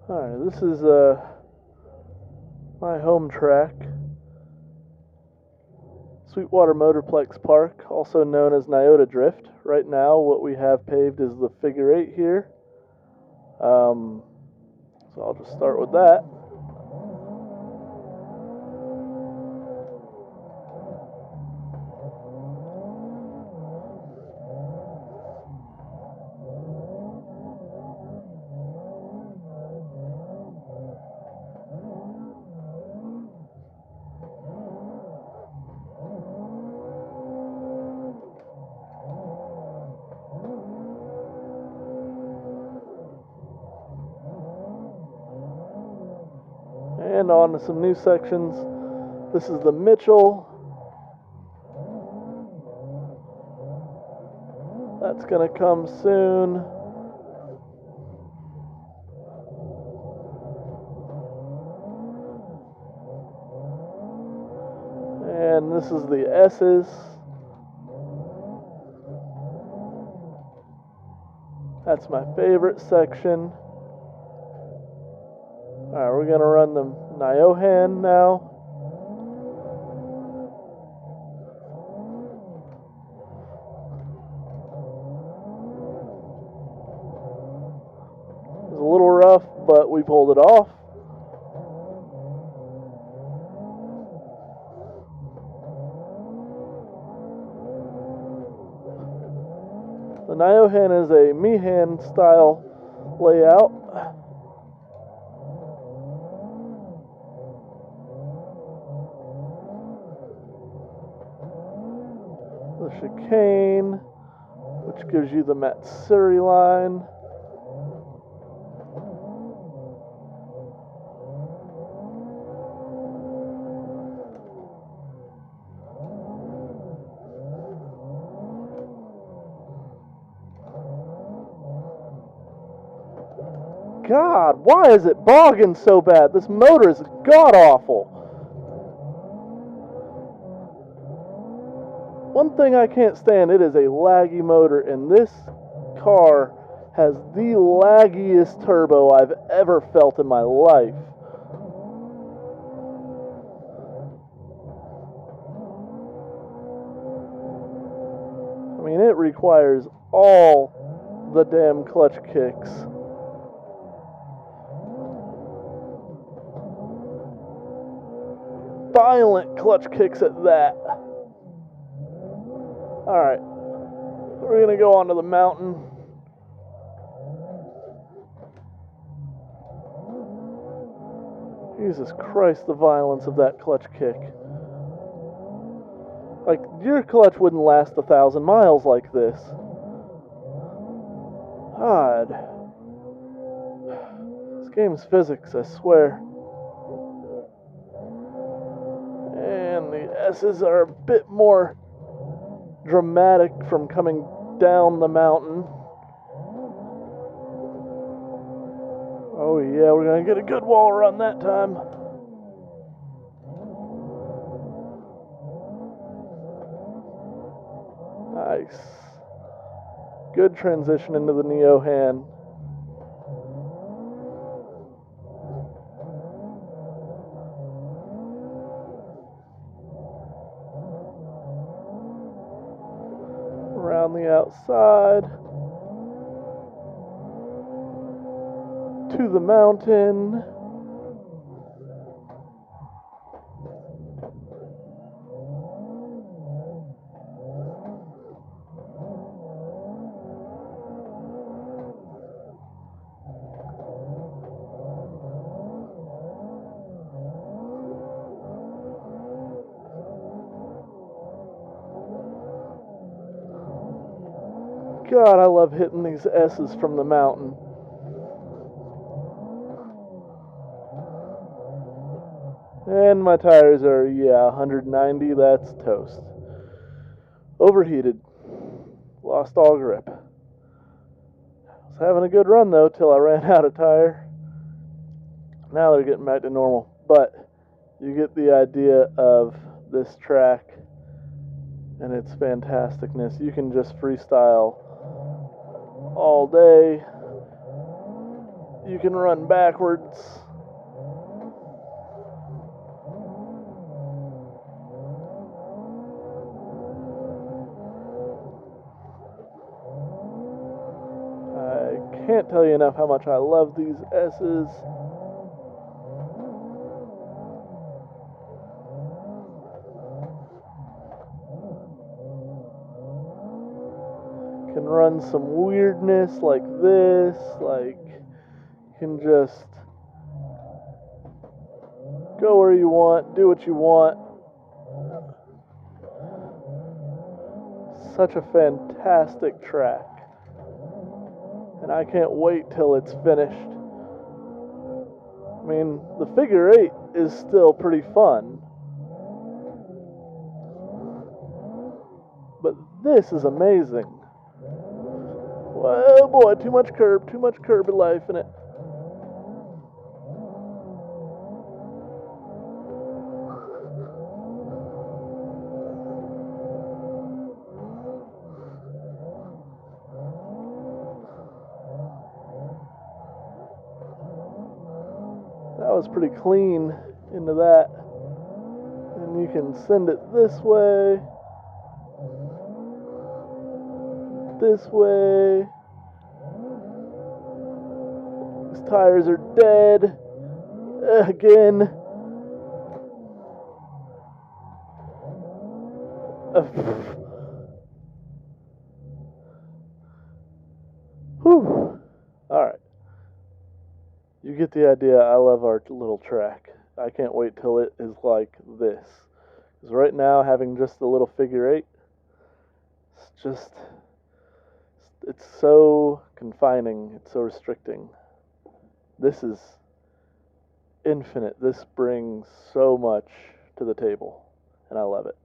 Alright, this is my home track, Sweetwater Motorplex Park, also known as Nyota Drift. Right now, what we have paved is the figure 8 here. So I'll just start with that. And on to some new sections. This is the Mitchell. That's going to come soon. And this is the S's. That's my favorite section. Alright, we're going to run the Nyohan now. It was a little rough, but we pulled it off. The Nyohan is a Mihan style layout. The chicane, which gives you the Matsuri line. God, why is it bogging so bad? This motor is god-awful. One thing I can't stand, it is a laggy motor, and this car has the laggiest turbo I've ever felt in my life. I mean, it requires all the damn clutch kicks. Violent clutch kicks at that. Alright, we're going to go onto the mountain. Jesus Christ, the violence of that clutch kick. Like, your clutch wouldn't last 1,000 miles like this. God. This game's physics, I swear. And the S's are a bit more dramatic from coming down the mountain. Oh yeah, we're gonna get a good wall run that time. Nice. Good transition into the Nyohan. Around the outside to the mountain. God, I love hitting these S's from the mountain. And my tires are, 190, that's toast. Overheated. Lost all grip. Was having a good run though, till I ran out of tire. Now they're getting back to normal. But you get the idea of this track and its fantasticness. You can just freestyle all day. you can run backwards. I can't tell you enough how much I love these S's. Can run some weirdness like this, like you can just go where you want, do what you want. Such a fantastic track. And I can't wait till it's finished. I mean, the figure eight is still pretty fun. But this is amazing. Oh boy, too much curb life in it. That was pretty clean into that. And you can send it this way. This way. These tires are dead. Again. Whew. Alright. You get the idea. I love our little track. I can't wait till it is like this. Because right now, having just the little figure eight, it's so confining, it's so restricting. This is infinite. This brings so much to the table, and I love it.